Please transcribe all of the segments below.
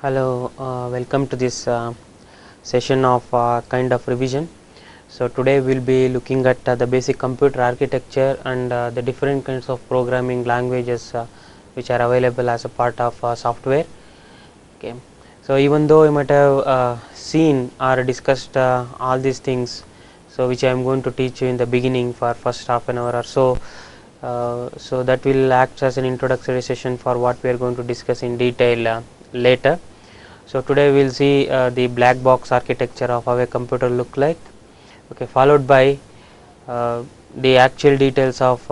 Hello, welcome to this session of kind of revision. So today we'll be looking at the basic computer architecture and the different kinds of programming languages which are available as a part of software. Okay, so even though you might have seen or discussed all these things, so which I am going to teach you in the beginning for first half an hour or so. So that will act as an introductory session for what we are going to discuss in detail later. So today we will see the black box architecture of how a computer look like, okay, followed by the actual details of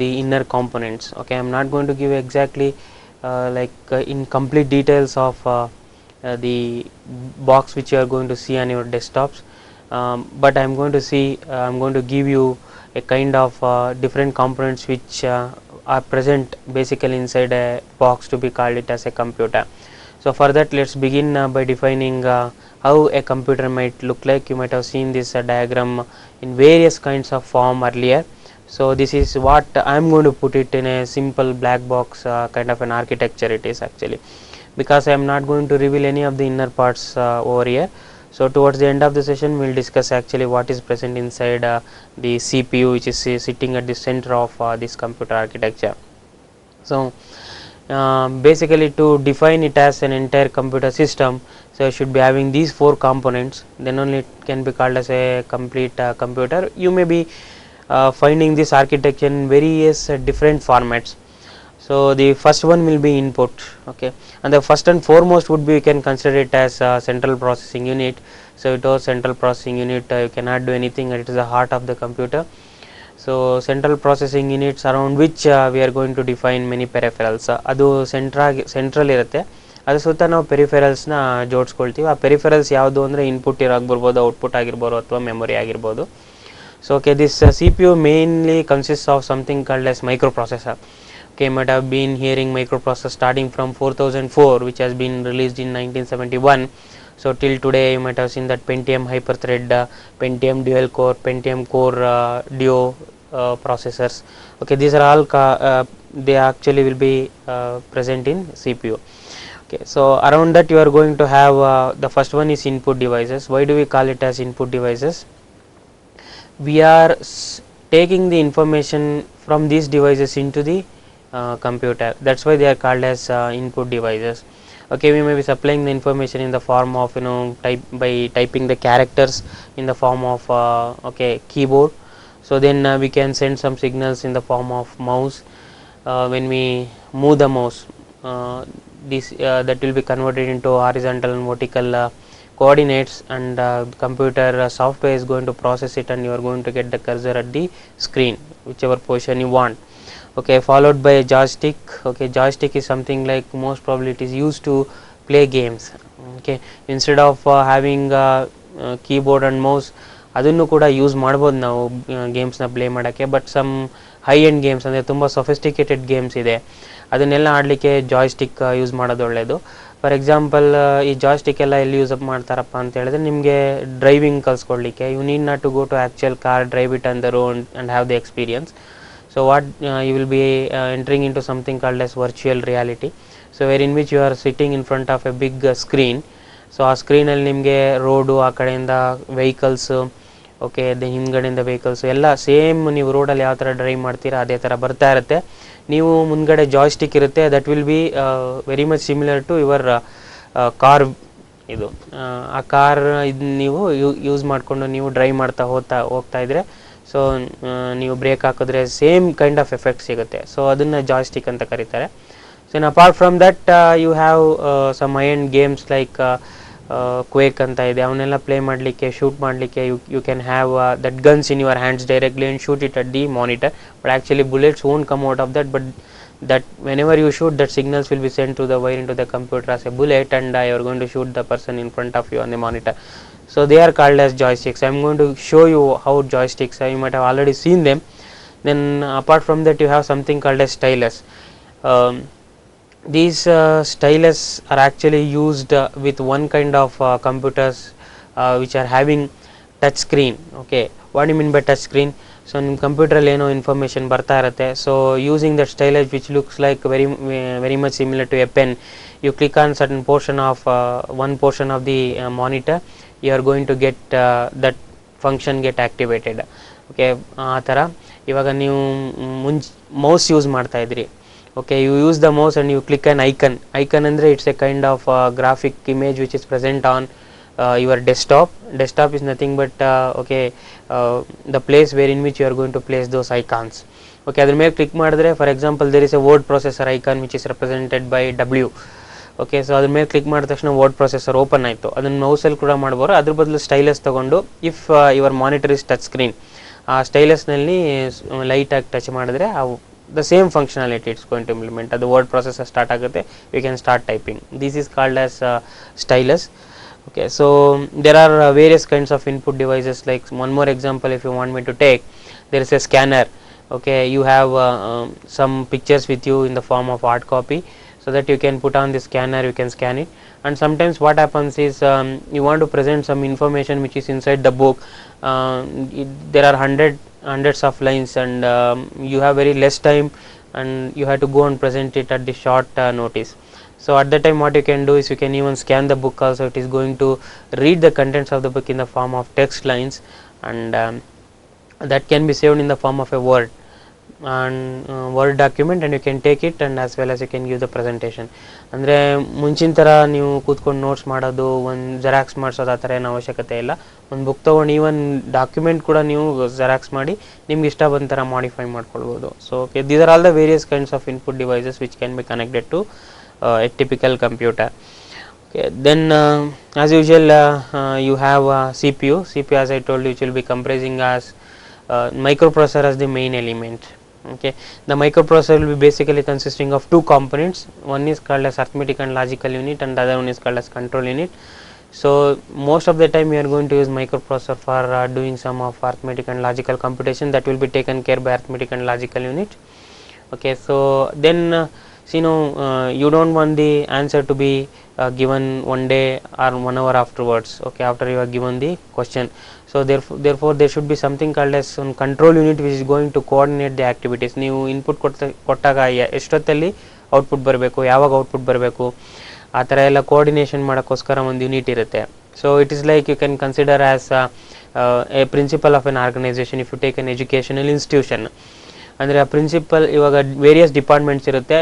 the inner components. Okay, I am not going to give exactly in complete details of the box which you are going to see on your desktops, but I am going to give you a kind of different components which are present basically inside a box to be called it as a computer. So for that, let's begin by defining how a computer might look like. You might have seen this diagram in various kinds of form earlier. So this is what I am going to put it in a simple black box kind of an architecture it is actually, because I am not going to reveal any of the inner parts over here. So towards the end of the session we will discuss actually what is present inside the CPU, which is sitting at the center of this computer architecture. So basically to define it as an entire computer system, so it should be having these four components, then only it can be called as a complete computer. You may be finding this architecture in various different formats. So the first one will be input, okay, and the first and foremost would be, you can consider it as central processing unit. So it was central processing unit, you cannot do anything, it is the heart of the computer. So central processing units around which we are going to define many peripherals. ಅದು central ಇರುತ್ತೆ, ಅದು ಸುತ್ತ ನಾವು ಪೆರಿಫೆರಲ್ಸ್ನ ಜೋಡಿಸ್ಕೊಳ್ತೀವಿ. ಆ peripherals ಯಾವುದು ಅಂದರೆ input ಆಗಿರ್ಬೋದು, output ಆಗಿರ್ಬೋದು, ಅಥವಾ ಮೆಮೊರಿ ಆಗಿರ್ಬೋದು. So okay, this CPU mainly consists of something called as microprocessor. Okay, you might have been hearing microprocessor starting from 4004, which has been released in 1971. So till today you might have seen that Pentium hyperthread, Pentium dual core, Pentium core duo processors. Okay, these are all they actually will be present in CPU. Okay, so around that you are going to have the first one is input devices. Why do we call it as input devices? We are taking the information from these devices into the computer. That's why they are called as input devices. Okay, we may be supplying the information in the form of by typing the characters in the form of okay, keyboard. So then we can send some signals in the form of mouse. When we move the mouse, this that will be converted into horizontal and vertical coordinates, and computer software is going to process it, and you are going to get the cursor at the screen whichever position you want. Okay, followed by a joystick. Okay, joystick is something like most probably it is used to play games. Okay, instead of having keyboard and mouse, ಅದನ್ನು ಕೂಡ use ಮಾಡ್ಬೋದು ನಾವು ಗೇಮ್ಸ್ನ play ಮಾಡೋಕ್ಕೆ. But some high end games ಅಂದರೆ ತುಂಬ sophisticated games ಇದೆ, ಅದನ್ನೆಲ್ಲ ಆಡಲಿಕ್ಕೆ ಜಾಯ್ಸ್ಟಿಕ್ ಯೂಸ್ ಮಾಡೋದು ಒಳ್ಳೆಯದು. ಫಾರ್ ಎಕ್ಸಾಂಪಲ್ ಈ ಜಾಯ್ಸ್ಟಿಕ್ ಎಲ್ಲ ಎಲ್ಲಿ ಯೂಸ್ ಅಪ್ ಮಾಡ್ತಾರಪ್ಪ ಅಂತ ಹೇಳಿದ್ರೆ, ನಿಮಗೆ ಡ್ರೈವಿಂಗ್ ಕಲಿಸ್ಕೊಡ್ಲಿಕ್ಕೆ. You need not to go to actual car, drive it on the road and have the experience. So what you will be entering into something called as virtual reality, so wherein which you are sitting in front of a big screen. So ಆ ಸ್ಕ್ರೀನಲ್ಲಿ ನಿಮಗೆ road, ಆ ಕಡೆಯಿಂದ vehicles, okay, the ಹಿಂದ್ಗಡೆಯಿಂದ vehicles ಎಲ್ಲ same ನೀವು ರೋಡಲ್ಲಿ ಯಾವ ಥರ drive ಮಾಡ್ತೀರಾ ಅದೇ ಥರ ಬರ್ತಾ ಇರುತ್ತೆ. ನೀವು ಮುಂದ್ಗಡೆ ಜಾಯ್ಸ್ಟಿಕ್ ಇರುತ್ತೆ, that will be very much similar to your car. ಇದು ಆ ಕಾರ್ ಇದು ನೀವು ಯೂಸ್ ಮಾಡಿಕೊಂಡು ನೀವು ಡ್ರೈವ್ ಮಾಡ್ತಾ ಹೋಗ್ತಾ ಇದ್ರೆ, ಸೊ ನೀವು ಬ್ರೇಕ್ ಹಾಕಿದ್ರೆ ಸೇಮ್ ಕೈಂಡ್ ಆಫ್ ಎಫೆಕ್ಟ್ ಸಿಗುತ್ತೆ. ಸೊ ಅದನ್ನು ಜಾಯ್ಸ್ಟಿಕ್ ಅಂತ ಕರೀತಾರೆ. So in apart from that you have some high end games like Quake ಅಂತ ಇದೆ. ಅವನ್ನೆಲ್ಲ ಪ್ಲೇ ಮಾಡಲಿಕ್ಕೆ, ಶೂಟ್ ಮಾಡಲಿಕ್ಕೆ you can have that guns in your hands directly and shoot it at the monitor. But actually bullets won't come out of that, but that whenever you shoot, that signals will be sent to the wire into the computer as a bullet, and you are going to shoot the person in front of you on the monitor. So they are called as joysticks. I am going to show you how joysticks are. You might have already seen them. Then apart from that you have something called as stylus. These stylus are actually used with one kind of computers which are having touch screen. Okay, what you mean by touch screen? So ನಿಮ್ಮ ಕಂಪ್ಯೂಟ್ರಲ್ಲಿ ಏನೋ information ಬರ್ತಾ ಇರುತ್ತೆ. So using that stylus which looks like very much similar to a pen, you click on certain portion of one portion of the monitor, you are going to get that function get activated. Okay, ಆ ಥರ ಇವಾಗ ನೀವು mouse use ಮಾಡ್ತಾ ಇದ್ರಿ. Okay, you use the mouse and you click on icon ಅಂದರೆ it's a kind of graphic image which is present on your desktop is nothing but the place where in which you are going to place those icons. Okay, ಅದ್ರ ಮೇಲೆ click ಮಾಡಿದ್ರೆ for example there is a word processor icon which is represented by W. Okay, so ಅದ್ರ ಮೇಲೆ click ಮಾಡಿದ ತಕ್ಷಣ word processor open ಆಯಿತು. ಅದನ್ನು ಮೌಸಲ್ಲಿ ಕೂಡ ಮಾಡ್ಬೋದು. ಅದ್ರ ಬದಲು ಸ್ಟೈಲಸ್ ತೊಗೊಂಡು if your monitor is touch screen, ಆ ಸ್ಟೈಲಸ್ನಲ್ಲಿ ಲೈಟಾಗಿ ಟಚ್ ಮಾಡಿದ್ರೆ the same functionality it's going to implement. The word processor start ಆಗುತ್ತೆ, you can start typing. This is called as stylus. Okay, so there are various kinds of input devices. Like one more example if you want me to take, there is a scanner. Okay, you have some pictures with you in the form of hard copy, so that you can put on the scanner, you can scan it. And sometimes what happens is you want to present some information which is inside the book. There are hundreds of lines and you have very less time and you have to go and present it at the short notice. So at that time what you can do is you can even scan the book also. It is going to read the contents of the book in the form of text lines, and that can be saved in the form of a word document, and you can take it and as well as you can give the presentation. ಅಂದರೆ ಮುಂಚಿನ ಥರ ನೀವು ಕೂತ್ಕೊಂಡು notes ಮಾಡೋದು, ಒಂದು xerox ಮಾಡಿಸೋದು ಆ ಥರ ಏನು ಅವಶ್ಯಕತೆ ಇಲ್ಲ. ಒಂದು ಬುಕ್ ತೊಗೊಂಡು ಈವನ್ ಡಾಕ್ಯುಮೆಂಟ್ ಕೂಡ ನೀವು ಜೆರಾಕ್ಸ್ ಮಾಡಿ ನಿಮ್ಗೆ ಇಷ್ಟ ಬಂದ ಥರ ಮಾಡಿಫೈ ಮಾಡ್ಕೊಳ್ಬೋದು. So okay, these are all the various kinds of input devices which can be connected to a typical computer. Okay, then as usual you have CPU as I told you, which will be comprising as microprocessor as the main element. Okay, the microprocessor will be basically consisting of two components. One is called as arithmetic and logical unit and the other one is called as control unit. So most of the time we are going to use microprocessor for doing some of arithmetic and logical computation that will be taken care by arithmetic and logical unit. Okay, so then you don't want the answer to be given one day or 1 hour afterwards. Okay, after you have given the question. So therefore there should be something called as some control unit which is going to coordinate the activities. ನೀವು input ಕೊಟ್ಟಾಗ ಎಷ್ಟೊತ್ತಲ್ಲಿ output ಬರಬೇಕು, ಯಾವಾಗ output ಬರಬೇಕು, ಆ ಥರ ಎಲ್ಲ coordination ಮಾಡೋಕ್ಕೋಸ್ಕರ ಒಂದು ಯೂನಿಟ್ ಇರುತ್ತೆ. So it is like you can consider as a principal of an organization if you take an educational institution. ಅಂದರೆ ಆ ಪ್ರಿನ್ಸಿಪಲ್, ಇವಾಗ ವೇರಿಯಸ್ ಡಿಪಾರ್ಟ್ಮೆಂಟ್ಸ್ ಇರುತ್ತೆ.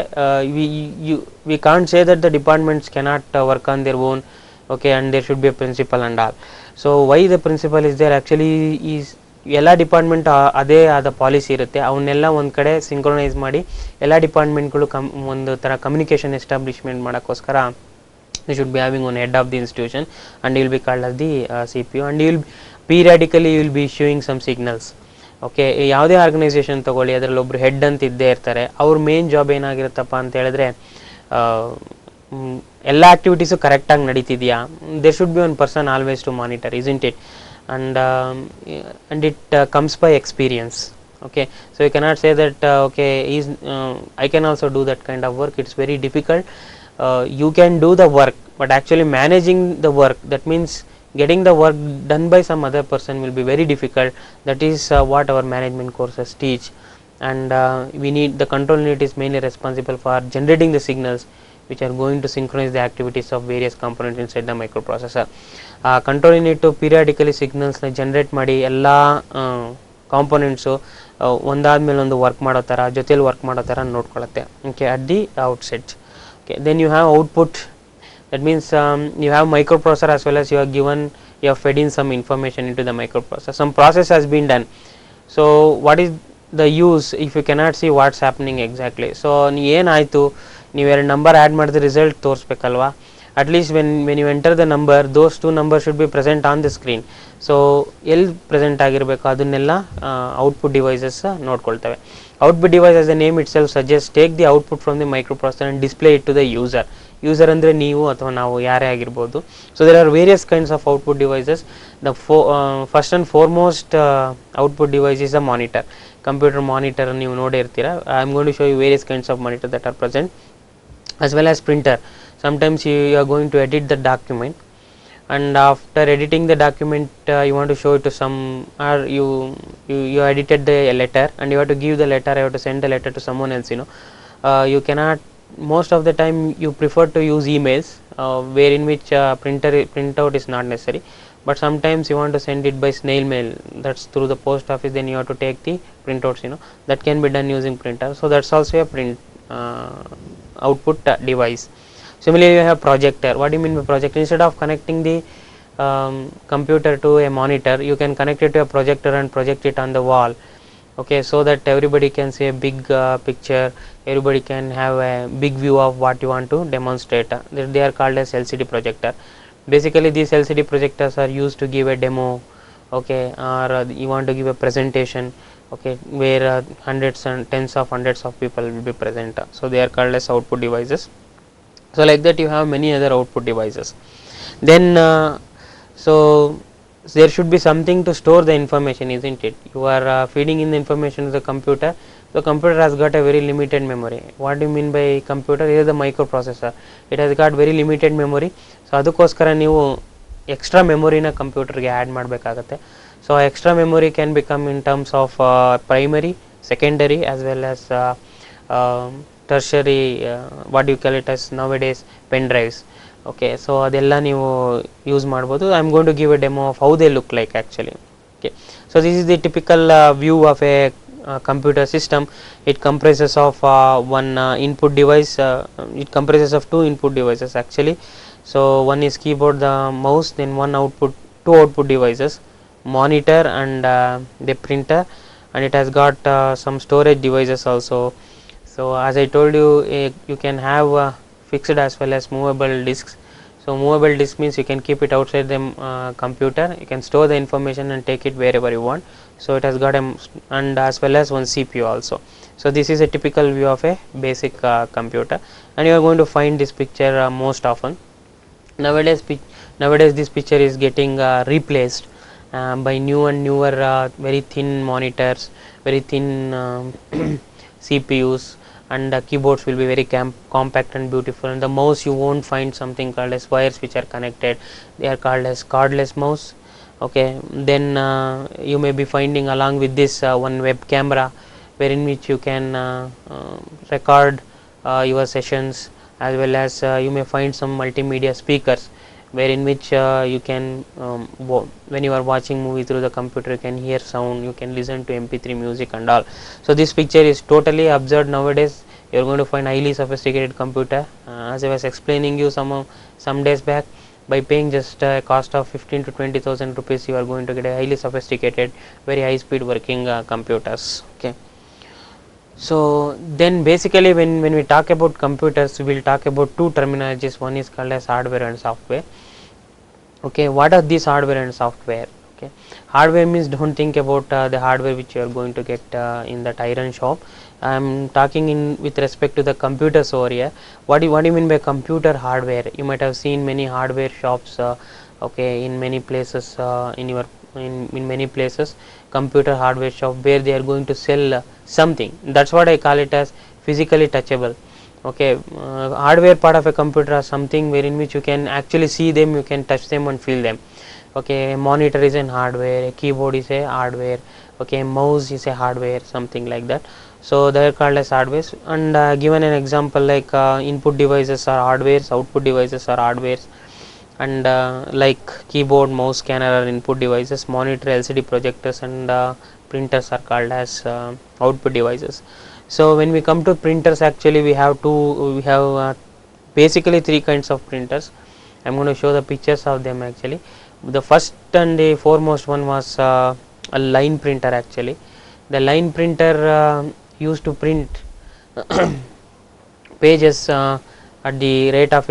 We can't say that the departments cannot work on their own. Okay, and there should be a principal and all. So why the principal is there actually is ಎಲ್ಲ department ಅದೇ ಆದ policy ಇರುತ್ತೆ. ಅವನ್ನೆಲ್ಲ ಒಂದು ಕಡೆ synchronise ಮಾಡಿ ಎಲ್ಲ ಡಿಪಾರ್ಟ್ಮೆಂಟ್ಗಳು ಒಂದು ಥರ ಕಮ್ಯುನಿಕೇಷನ್ ಎಸ್ಟಾಬ್ಲಿಷ್ಮೆಂಟ್ ಮಾಡೋಕ್ಕೋಸ್ಕರ they should be having one head of the institution and he will be called as the CPU, and he will periodically he will be issuing some signals. Okay, ಯಾವುದೇ organisation ತೊಗೊಳ್ಳಿ, ಅದರಲ್ಲಿ ಒಬ್ಬರು head ಅಂತ ಇದ್ದೇ ಇರ್ತಾರೆ. ಅವ್ರ main job ಏನಾಗಿರುತ್ತಪ್ಪ ಅಂತ ಹೇಳಿದ್ರೆ ಎಲ್ಲ ಆ್ಯಕ್ಟಿವಿಟೀಸು ಕರೆಕ್ಟಾಗಿ ನಡೀತಿದೆಯಾ, there should be one person always to monitor, isn't it? and it comes by experience. Okay, so you cannot say that I can also do that kind of work. It's very difficult. You can do the work, but actually managing the work, that means getting the work done by some other person will be very difficult. That is what our management courses teach, and we need the control unit is mainly responsible for generating the signals which are going to synchronize the activities of various components inside the microprocessor. Control unit to periodically signals na generate ಮಾಡಿ ಎಲ್ಲ components ಒಂದಾದ್ಮೇಲೆ ಒಂದು work ಮಾಡೋ ಥರ, ಜೊತೆಲಿ work ಮಾಡೋ ಥರ ನೋಡ್ಕೊಳ್ಳುತ್ತೆ. Okay, at the outset. Okay, then you have output. That means you have microprocessor as well as you have fed in some information into the microprocessor. Some process has been done. So what is the use if you cannot see what's happening exactly? So ಏನಾಯಿತು, ನೀವು ಎರಡು number add ಮಾಡಿದ್ರೆ result ತೋರಿಸ್ಬೇಕಲ್ವಾ? at least when you enter the number, those two numbers should be present on the screen. So ಎಲ್ಲಿ present ಆಗಿರಬೇಕು ಅದನ್ನೆಲ್ಲ output devices ನೋಡ್ಕೊಳ್ತವೆ. Output device as the name itself suggests, take the output from the microprocessor and display it to the user. User ಅಂದರೆ ನೀವು ಅಥವಾ ನಾವು ಯಾರೇ ಆಗಿರ್ಬೋದು. So there are various kinds of output devices. The first and foremost output device is a monitor. Computer monitor ನೀವು ನೋಡಿರ್ತೀರ. I am going to show you various kinds of monitor that are present, as well as printer. Sometimes you are going to edit the document. and after editing the document you want to show it to some, or you edited the letter and you have to give the letter, you have to send the letter to someone else, you cannot, most of the time you prefer to use emails, where in which printout is not necessary, but sometimes you want to send it by snail mail, that's through the post office, then you have to take the printouts, that can be done using printer. So that's also a print output device. Similarly, you have projector. What do you mean by projector? Instead of connecting the computer to a monitor, you can connect it to a projector and project it on the wall, okay, so that everybody can see a big picture, everybody can have a big view of what you want to demonstrate. They are called as LCD projector. Basically these LCD projectors are used to give a demo, okay, or you want to give a presentation, okay, where hundreds and tens of hundreds of people will be present, so they are called as output devices. So like that you have many other output devices. Then so there should be something to store the information, isn't it? You are feeding in the information to the computer. The computer has got a very limited memory. What do you mean by computer? Here is the microprocessor. It has got very limited memory. So ಅದಕ್ಕೋಸ್ಕರ ನೀವು extra ಮೆಮೊರಿನ ಕಂಪ್ಯೂಟರ್ಗೆ add ಮಾಡಬೇಕಾಗತ್ತೆ. So extra memory can become in terms of primary, secondary as well as tertiary, what you call it as nowadays pen drives. Okay, so adella neevu use ಮಾಡಬಹುದು. I am going to give a demo of how they look like actually. Okay, so this is the typical view of a computer system. It comprises of one input device, it comprises of two input devices actually. So one is keyboard, the mouse, then two output devices, monitor and the printer, and it has got some storage devices also. So as I told you, you can have fixed as well as movable disks. So movable disk means you can keep it outside the computer, you can store the information and take it wherever you want. So it has got and as well as one CPU also. So this is a typical view of a basic computer, and you are going to find this picture most often. Nowadays this picture is getting replaced by newer very thin monitors, very thin CPUs, and keyboards will be very compact and beautiful, and the mouse you won't find something called as wires which are connected, they are called as cordless mouse. Okay, then you may be finding along with this one web camera, wherein which you can record your sessions, as well as you may find some multimedia speakers, wherein which you can when you are watching movie through the computer, you can hear sound, you can listen to MP3 music and all. So this picture is totally absurd. Nowadays you are going to find highly sophisticated computer, as I was explaining you some days back. By paying just a cost of 15 to 20,000 rupees, you are going to get a highly sophisticated, very high speed working computers. Okay, so then basically when we talk about computers, we will talk about two terminologies. One is called as hardware and software. Okay, what are these hardware and software? Okay, hardware means don't think about the hardware which you are going to get in that iron shop. I am talking in with respect to the computers over here. What do you mean by computer hardware? You might have seen many hardware shops, okay, in many places, in many places, computer hardware shop, where they are going to sell something. That's what I call it as physically touchable. Okay, hardware part of a computer are something wherein which you can actually see them, you can touch them and feel them. Okay, a monitor is an hardware, a keyboard is a hardware, okay, a mouse is a hardware, something like that. So they are called as hardwares. And given an example like input devices are hardwares, output devices are hardwares, and like keyboard, mouse, scanner are input devices, monitor, LCD projectors and printers are called as output devices. So when we come to printers, actually we have basically three kinds of printers. I am going to show the pictures of them actually. The first and the foremost one was a line printer actually. The line printer used to print pages at the rate of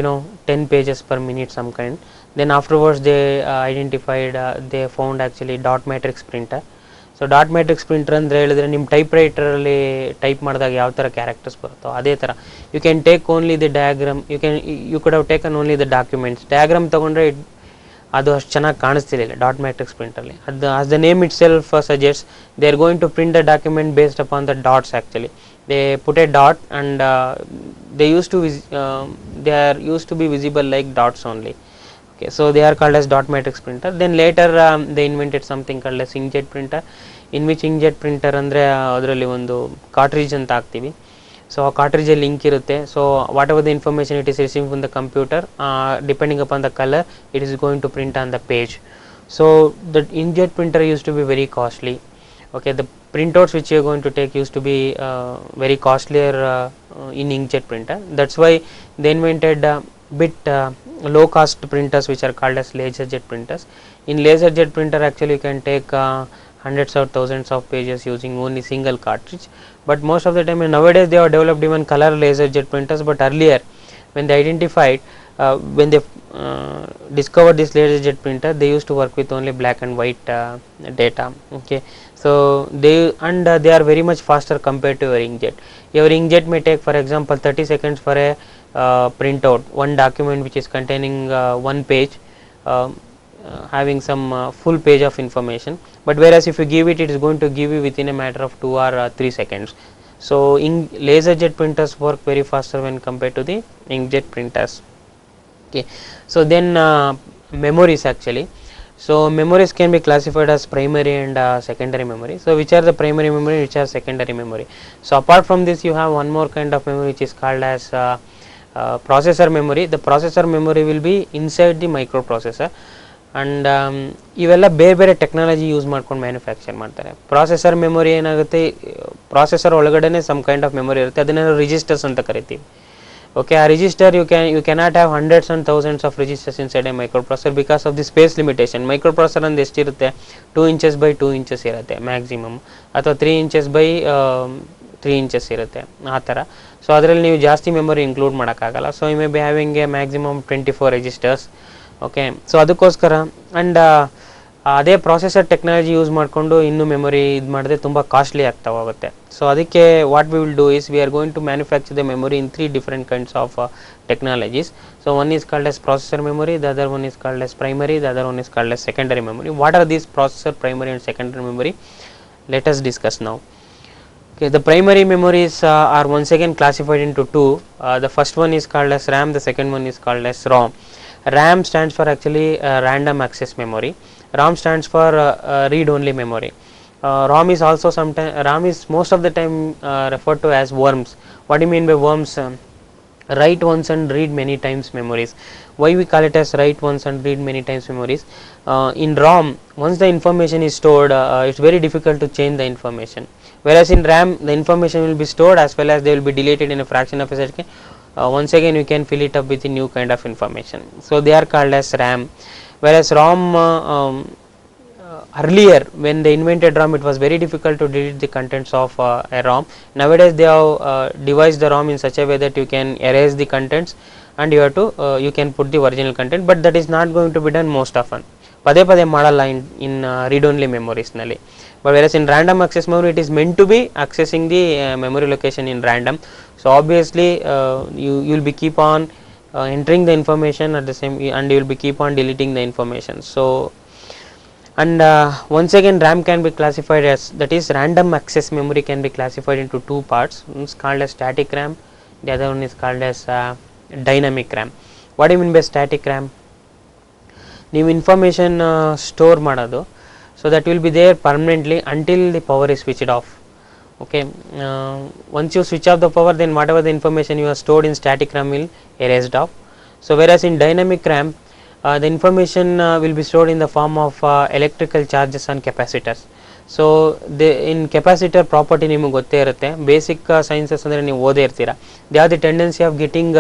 10 pages per minute some kind. Then afterwards they identified, they found actually dot matrix printer. So dot matrix printer ಅಂದರೆ ಹೇಳಿದ್ರೆ ನಿಮ್ಮ type ರೈಟರಲ್ಲಿ type ಮಾಡಿದಾಗ ಯಾವ ಥರ characters ಬರುತ್ತೋ ಅದೇ ಥರ you can take only the diagram, you could have taken only the documents. Diagram ತೊಗೊಂಡ್ರೆ ಅದು ಅಷ್ಟು ಚೆನ್ನಾಗಿ ಕಾಣಿಸ್ತಿರಲಿಲ್ಲ ಡಾಟ್ ಮ್ಯಾಟ್ರಿಕ್ಸ್ ಪ್ರಿಂಟಲ್ಲಿ. ಅದು as the name itself suggest, they are going to print the document based upon the dots actually. They put a dot and they are use to be visible like dots only. Okay, so they are called as dot matrix printer. Then later they invented something called as inkjet printer, in which inkjet printer ಅಂದರೆ ಅದರಲ್ಲಿ ಒಂದು cartridge ಅಂತ ಹಾಕ್ತೀವಿ. So ಆ ಕಾರ್ಟ್ರಿಜಲ್ಲಿ ink ಇರುತ್ತೆ. So whatever the information it is receive from the computer, depending upon the colour it is going to print on the page. So the inkjet printer used to be very costly. Okay, the printouts which you are going to take used to be very costlier in inkjet printer. That's why they invented bit low cost printers which are called as laser jet printers. In laser jet printer actually you can take hundreds or thousands of pages using only single cartridge. But most of the time nowadays they have developed even color laser jet printers. But earlier when they identified when they discovered this laser jet printer, they used to work with only black and white data. Okay, so they are very much faster compared to your inkjet. Your inkjet may take for example 30 seconds for a printout one document which is containing one page, having some full page of information. But whereas if you give it, it is going to give you within a matter of 2 or 3 seconds. So laser jet printers work very faster when compared to the inkjet printers. Okay, so then memories actually. So memories can be classified as primary and secondary memory. So which are the primary memory, which are secondary memory? So apart from this you have one more kind of memory which is called as processor memory. The processor memory will be inside the microprocessor, and ಇವೆಲ್ಲ ಬೇರೆ ಬೇರೆ technology use ಮಾಡ್ಕೊಂಡು manufacture ಮಾಡ್ತಾರೆ. Processor memory ಏನಾಗುತ್ತೆ, processor ಒಳಗಡೆನೆ some kind of memory ಇರುತ್ತೆ, ಅದನ್ನ registers ಅಂತ ಕರಿತೀವಿ. Okay, a register you cannot have hundreds and thousands of registers inside a microprocessor because of the space limitation. Microprocessor and ಎಷ್ಟಿರುತ್ತೆ 2 inches by 2 inches ಇರುತ್ತೆ maximum, ಅಥವಾ 3 inches by 3 inches ಇರುತ್ತೆ ಆ ಥರ. ಸೊ ಅದರಲ್ಲಿ ನೀವು ಜಾಸ್ತಿ ಮೆಮೊರಿ ಇನ್ಕ್ಲೂಡ್ ಮಾಡೋಕ್ಕಾಗಲ್ಲ. So you may be having a maximum 24 registers. Okay, so ಅದಕ್ಕೋಸ್ಕರ ಆ್ಯಂಡ್ ಅದೇ ಪ್ರಾಸೆಸರ್ ಟೆಕ್ನಾಲಜಿ ಯೂಸ್ ಮಾಡಿಕೊಂಡು ಇನ್ನೂ ಮೆಮೊರಿ ಇದು ಮಾಡಿದ್ರೆ ತುಂಬ ಕಾಸ್ಟ್ಲಿ ಆಗ್ತಾ ಹೋಗುತ್ತೆ. ಸೊ ಅದಕ್ಕೆ what we will do is we are going to manufacture the memory in 3 different kinds of technologies. So one is called as processor memory, the other one is called as primary, the other one is called as secondary memory. What are these processor, primary and secondary memory? Let us discuss now. Okay, the primary memories are once again classified into two. The first one is called as RAM, the second one is called as ROM. RAM stands for actually random access memory. ROM stands for read only memory. ROM is also sometimes, RAM is most of the time referred to as worms. What do you mean by worms? Write once and read many times memories. Why we call it as write once and read many times memories? In ROM, once the information is stored, it's very difficult to change the information. Whereas in RAM, the information will be stored as well as they will be deleted in a fraction of a second. Once again you can fill it up with a new kind of information. So they are called as RAM. Whereas ROM, earlier when they invented ROM, it was very difficult to delete the contents of a ROM. Nowadays they have devised the ROM in such a way that you can erase the contents and you have to you can put the original content, but that is not going to be done most often. ಪದೇ ಪದೇ ಮಾಡಲ್ಲ in read only memories ನಲ್ಲಿ. But whereas in random access memory, it is meant to be accessing the memory location in random. So obviously you will be keep on entering the information at the same, and you will be keep on deleting the information. So and once again RAM can be classified as, that is random access memory can be classified into two parts. One is called as static RAM, the other one is called as dynamic RAM. What do you mean by static RAM? ನೀವು information store ಮಾಡೋದು, so that will be there permanently until the power is switched off. Okay, once you switch off the power, then whatever the information you have stored in static RAM will erased off. So whereas in dynamic RAM, the information will be stored in the form of electrical charges and capacitors. So in capacitor property ನಿಮಗೆ ಗೊತ್ತೇ ಇರುತ್ತೆ, basic sciences ಅಂದರೆ ನೀವು ಓದೇ ಇರ್ತೀರಾ. They are the tendency of getting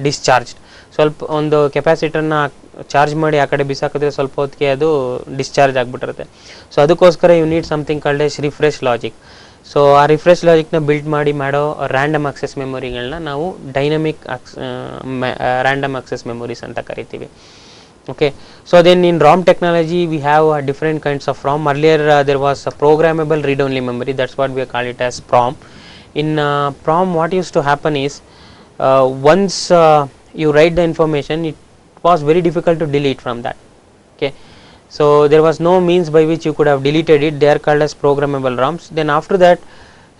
discharged. ಸ್ವಲ್ಪ ಒಂದು ಕೆಪಾಸಿಟರ್ನ charge ಮಾಡಿ ಆ ಕಡೆ ಬಿಸಾಕಿದ್ರೆ ಸ್ವಲ್ಪ ಹೊತ್ತಿಗೆ ಅದು ಡಿಸ್ಚಾರ್ಜ್ ಆಗಿಬಿಟ್ಟಿರುತ್ತೆ. ಸೊ ಅದಕ್ಕೋಸ್ಕರ you need something called as refresh logic. So ಆ ರಿಫ್ರೆಶ್ ಲಾಜಿಕ್ನ ಬಿಲ್ಡ್ ಮಾಡಿ ಮಾಡೋ ರ್ಯಾಂಡಮ್ ಆಕ್ಸೆಸ್ ಮೆಮೊರಿಗಳನ್ನ ನಾವು ಡೈನಮಿಕ್ ರ್ಯಾಂಡಮ್ ಆಕ್ಸೆಸ್ ಮೆಮೊರೀಸ್ ಅಂತ ಕರಿತೀವಿ. Okay, so then in ROM technology we have different kinds of ROM. Earlier there was a programmable read only memory, that's what we call it as PROM. In PROM, what used to happen is once you write the information, it was very difficult to delete from that. Okay, so there was no means by which you could have deleted it. They are called as programmable ROMs. Then after that,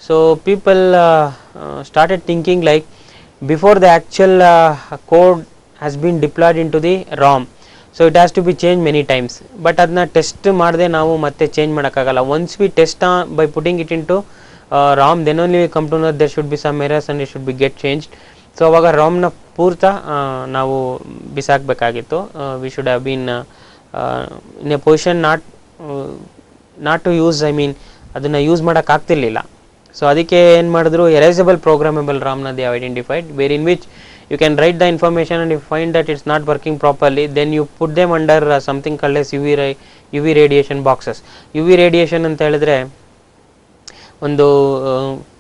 so people started thinking like, before the actual code has been deployed into the ROM, so it has to be change many times. But ಅದನ್ನ test ಮಾಡದೆ ನಾವು ಮತ್ತೆ change ಮಾಡೋಕ್ಕಾಗಲ್ಲ. Once we test by putting it into ROM, then only we come to know there should be some errors and it should be get changed. So ಅವಾಗ ROMನ ಪೂರ್ತ ನಾವು ಬಿಸಾಕಬೇಕಾಗಿತ್ತು. We should have been in a position not to use, I mean ಅದನ್ನು use ಮಾಡೋಕ್ಕಾಗ್ತಿರ್ಲಿಲ್ಲ. So ಅದಕ್ಕೆ ಏನು ಮಾಡಿದ್ರು, ಎರೇಸಬಲ್ ಪ್ರೋಗ್ರಾಮೇಬಲ್ ROMನ they identified, where in which you can write the information and if you find that it's not working properly, then you put them under something called as UV radiation boxes. UV radiation ಅಂತ ಹೇಳಿದ್ರೆ ಒಂದು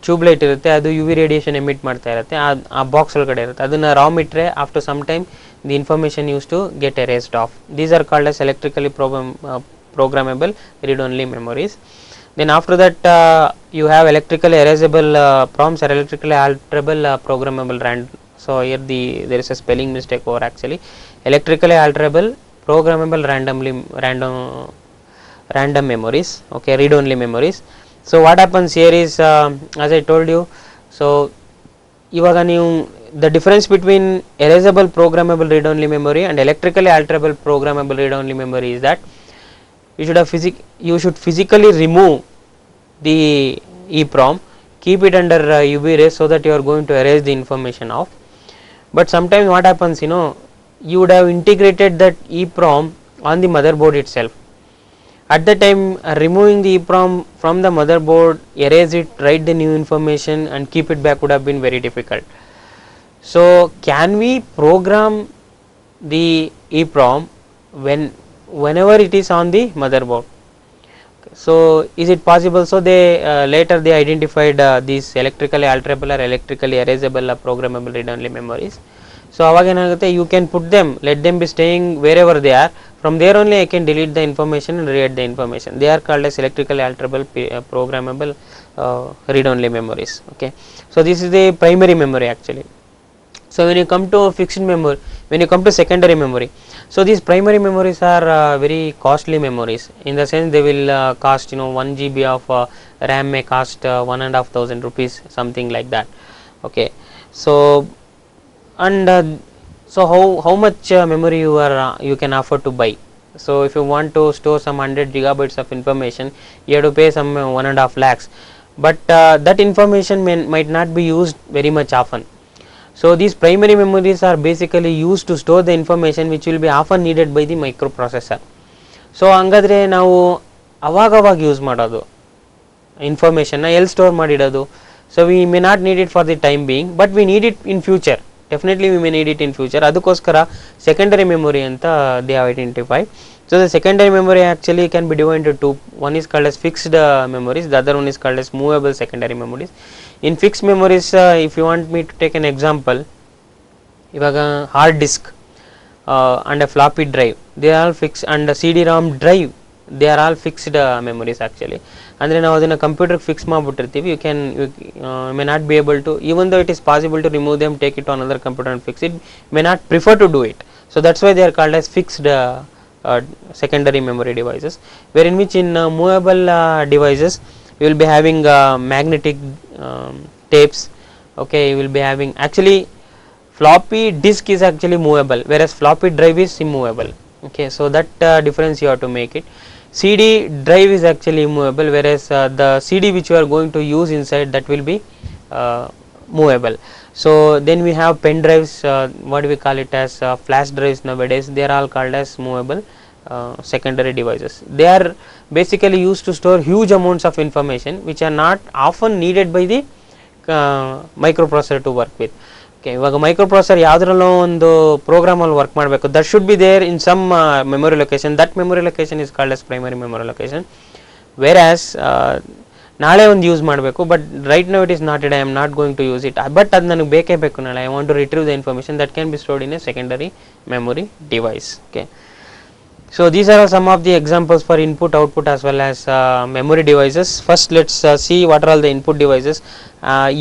tube light ಇರುತ್ತೆ, ಅದು UV radiation emit ಮಾಡ್ತಾ ಇರುತ್ತೆ, ಆ box ಒಳಗಡೆ ಇರುತ್ತೆ. ಅದನ್ನು ROM ಇಟ್ಟರೆ after some time the information use to get erased off. These are called as electrically programmable read only memories. Then after that you have electrically erasable prompts or electrically alterable programmable random. So here there is a spelling mistake over actually. Electrically alterable programmable random memories, okay, read only memories. So what happens here is, as I told you, so ivaga ನೀವು the difference between erasable programmable read only memory and electrically alterable programmable read only memory is that you should physically remove the EEPROM, keep it under UV rays so that you are going to erase the information off. But sometimes what happens, you would have integrated that EEPROM on the motherboard itself. At the time, removing the EEPROM from the motherboard, erase it, write the new information and keep it back would have been very difficult. So can we program the EEPROM whenever it is on the motherboard? So is it possible? So they later they identified these electrically alterable or electrically erasable programmable read only memories. So aವಾಗ ಏನಾಗುತ್ತೆ, you can put them, let them be staying wherever they are, from there only I can delete the information and read the information. They are called as electrically alterable programmable read only memories. Okay, so this is the primary memory actually. So when you come to fixed memory, when you come to secondary memory, so these primary memories are very costly memories, in the sense they will cost 1 GB of RAM may cost 1,500 rupees, something like that. Okay, so and so how much memory you can afford to buy? So if you want to store some 100 gigabytes of information, you have to pay some 1.5 lakhs, but that information might not be used very much often. So these primary memories are basically used to store the information which will be often needed by the microprocessor. So ಹಂಗಾದ್ರೆ ನಾವು ಅವಾಗ use ಮಾಡೋದು ಇನ್ಫಾರ್ಮೇಷನ್ನ ಎಲ್ಲಿ store ಮಾಡಿಡೋದು? So we may not need it for the time being, but we need it in future. Definitely we may need it in future. ಅದಕ್ಕೋಸ್ಕರ secondary memory ಅಂತ they identify. So the secondary memory actually can be divided into two. One is called as fixed memories, the other one is called as movable secondary memories. In fixed memories, if you want me to take an example, ivaga hard disk and a floppy drive, they are all fixed, and a CD-ROM drive, they are all fixed memories actually. Andre now adana computer fix mabitirtivi, you may not be able to, even though it is possible to remove them, take it to another computer and fix it, may not prefer to do it. So that's why they are called as fixed secondary memory devices, where in which in movable devices you will be having magnetic tapes. Okay, you will be having, actually floppy disk is actually movable, whereas floppy drive is immovable. Okay, so that difference you have to make it. CD drive is actually immovable, whereas the CD which you are going to use inside, that will be movable. So then we have pen drives, what do we call it as flash drives nowadays, they are all called as movable secondary devices. They are basically used to store huge amounts of information which are not often needed by the microprocessor to work with. Okay, ಇವಾಗ microprocessor ಯಾವುದರಲ್ಲೋ ಒಂದು program ಅಲ್ಲಿ work ಮಾಡಬೇಕು, that should be there in some memory location. That memory location is called as primary memory location. Whereas ನಾಳೆ ಒಂದು use ಮಾಡಬೇಕು, but right now it is not it, I am not going to use it, but ಅದು ನನಗೆ ಬೇಕೇ ಬೇಕು ನಾಳೆ, I want to retrieve the information, that can be stored in a secondary memory device. Okay, so these are some of the examples for input, output as well as memory devices. First let's see what are all the input devices.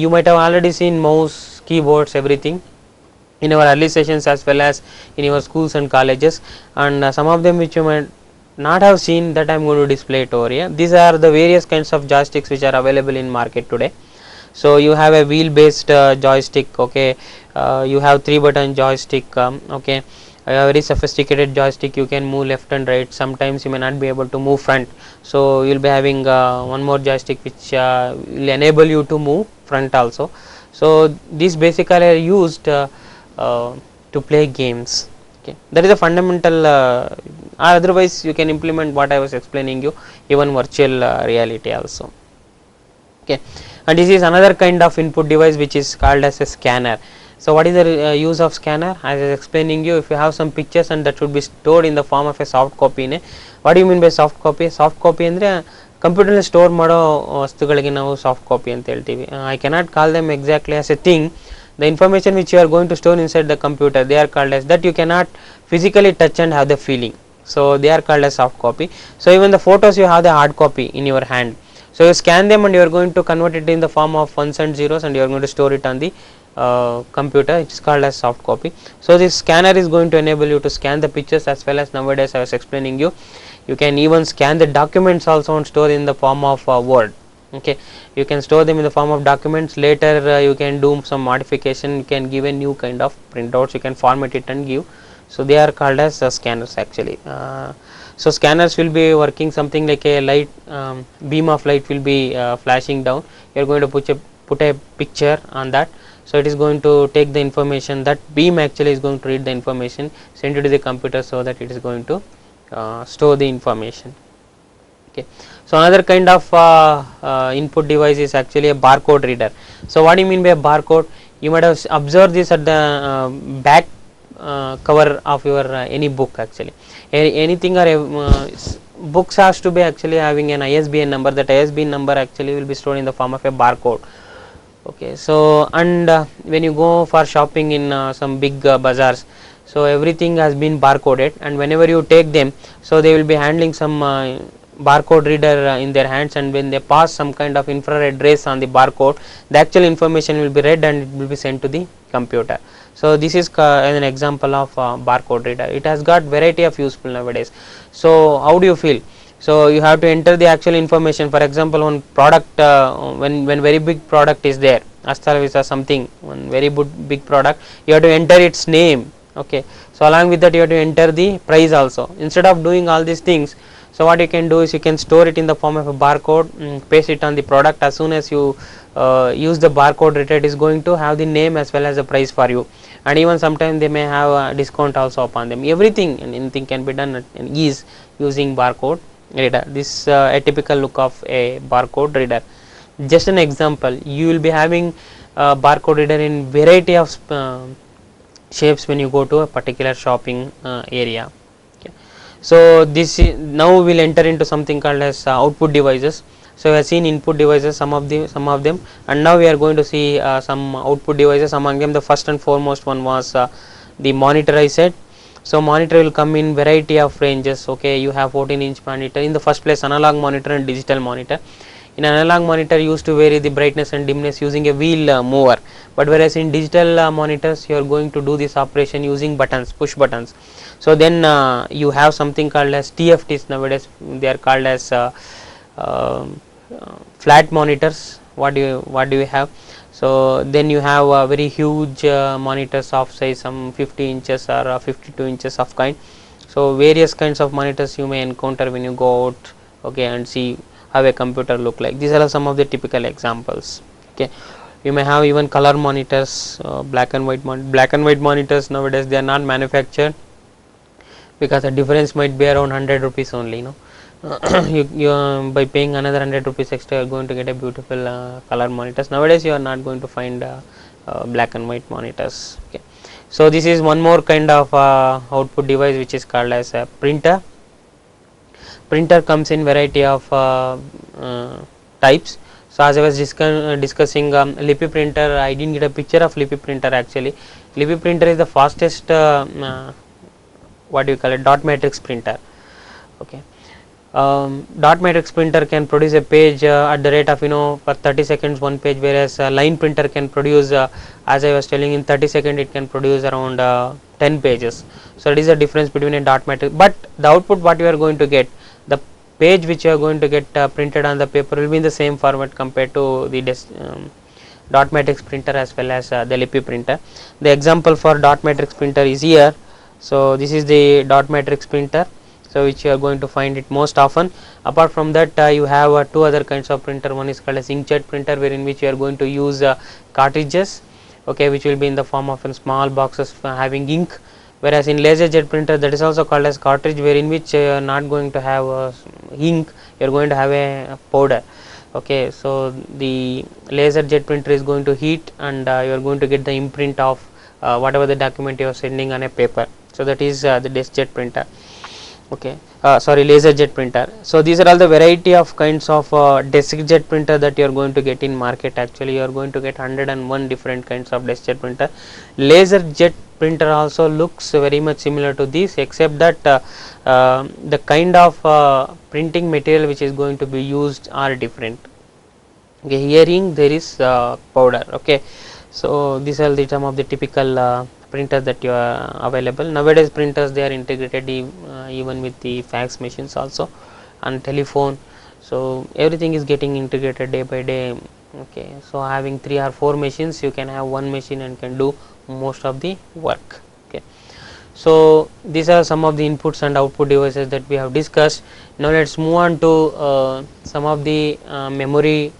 You might have already seen mouse, keyboards, everything in our early sessions as well as in your schools and colleges, and some of them which you might not have seen, that I am going to display it over here. These are the various kinds of joysticks which are available in market today. So you have a wheel based joystick, okay, you have 3 button joystick, okay, a very sophisticated joystick, you can move left and right. Sometimes you may not be able to move front, so you will be having one more joystick which will enable you to move front also. So these basically are used to play games. Okay, that is a fundamental. Otherwise you can implement what I was explaining you, even virtual reality also. Okay, and this is another kind of input device which is called as a scanner. So what is the use of scanner? As I was explaining you, if you have some pictures and that should be stored in the form of a soft copy. What do you mean by soft copy? Soft copy andre computer store ಮಾಡೋ ವಸ್ತುಗಳಿಗೆ ನಾವು soft copy ಅಂತ ಹೇಳ್ತೀವಿ. I cannot call them exactly as A thing. The information which you are going to store inside the computer, they are called as that. You cannot physically touch and have the feeling, so they are called as soft copy. So even the photos, you have the hard copy in your hand, so you scan them and you are going to convert it in the form of ones and zeros and you are going to store it on the computer. It is called as soft copy. So this scanner is going to enable you to scan the pictures, as well as nowadays I was explaining you can even scan the documents also and store in the form of Word. Okay, you can store them in the form of documents. Later you can do some modification, you can give a new kind of printouts, you can format it and give. So they are called as scanners actually. So scanners will be working something like a light, beam of light will be flashing down. You are going to put a picture on that, so it is going to take the information. That beam actually is going to read the information, send it to the computer, so that it is going to store the information. Okay, so another kind of input device is actually a barcode reader. So what do you mean by a barcode? You might have observed this at the back cover of your any book actually. Anything or books has to be actually having an ISBN number. That ISBN number actually will be stored in the form of a barcode. Okay, so and when you go for shopping in some big bazaars, so everything has been barcoded, and whenever you take them, so they will be handling some barcode reader in their hands, and when they pass some kind of infrared rays on the barcode, the actual information will be read and it will be sent to the computer. So this is an example of barcode reader. It has got variety of useful nowadays. So how do you feel? So you have to enter the actual information. For example, one product, when very big product is there, Astra or something, one very big product, you have to enter its name. Okay, so along with that you have to enter the price also. Instead of doing all these things, so what you can do is you can store it in the form of a barcode, paste it on the product. As soon as you use the barcode reader, it is going to have the name as well as the price for you, and even sometimes they may have a discount also upon them. Everything and anything can be done in ease using barcode reader. This a typical look of a barcode reader. Just an example, you will be having a barcode reader in variety of shapes when you go to a particular shopping area. Okay, so this now we will enter into something called as output devices. So we have seen input devices, some of them, and now we are going to see some output devices. Among them, the first and foremost one was the monitor, I said. So monitor will come in variety of ranges. Okay, you have 14-inch monitor. In the first place, analog monitor and digital monitor. In analog monitor, used to vary the brightness and dimness using a wheel mover, but whereas in digital monitors, you are going to do this operation using buttons, push buttons. So then you have something called as TFTs nowadays. They are called as flat monitors. What do you have? So then you have very huge monitors of size some 50 inches or 52 inches of kind. So various kinds of monitors you may encounter when you go out, okay, and see how a computer look like. These are some of the typical examples. Okay, you may have even color monitors, black and white monitors. Nowadays they are not manufactured because the difference might be around 100 rupees only. You by paying another 100 rupees extra, you are going to get a beautiful color monitors. Nowadays you are not going to find black and white monitors. Okay, so this is one more kind of output device which is called as a printer. Printer comes in variety of types. So as I was discussing Lipi printer, I didn't get a picture of Lipi printer actually. Lipi printer is the fastest what do you call it, dot matrix printer. Okay, dot matrix printer can produce a page at the rate of for 30 seconds one page, whereas line printer can produce as I was telling in 30 seconds it can produce around 10 pages. So it is a difference between a dot matrix, but the output what you are going to get, the page which you are going to get printed on the paper will be in the same format compared to the dot matrix printer as well as the Lipi printer. The example for dot matrix printer is here. So this is the dot matrix printer, so which you are going to find it most often. Apart from that, you have two other kinds of printer. One is called as inkjet printer, wherein which you are going to use cartridges, okay, which will be in the form of small boxes having ink. Whereas in laser jet printer, that is also called as cartridge, wherein which you are not going to have ink, you are going to have a powder. Okay, so the laser jet printer is going to heat, and you are going to get the imprint of whatever the document you are sending on a paper. So that is the desk jet printer. Okay, sorry, laser jet printer. So these are all the variety of kinds of desk jet printer that you are going to get in market. Actually, you are going to get 101 different kinds of desk jet printer. Laser jet printer also looks very much similar to this, except that the kind of printing material which is going to be used are different. Okay, hearing there is powder. Okay, so these are the some of the typical printers that you are available nowadays. Printers, they are integrated even with the fax machines also, and telephone. So everything is getting integrated day by day. Okay, so having 3 or 4 machines, you can have one machine and can do most of the work. Okay, so these are some of the inputs and output devices that we have discussed. Now let's move on to some of the memory.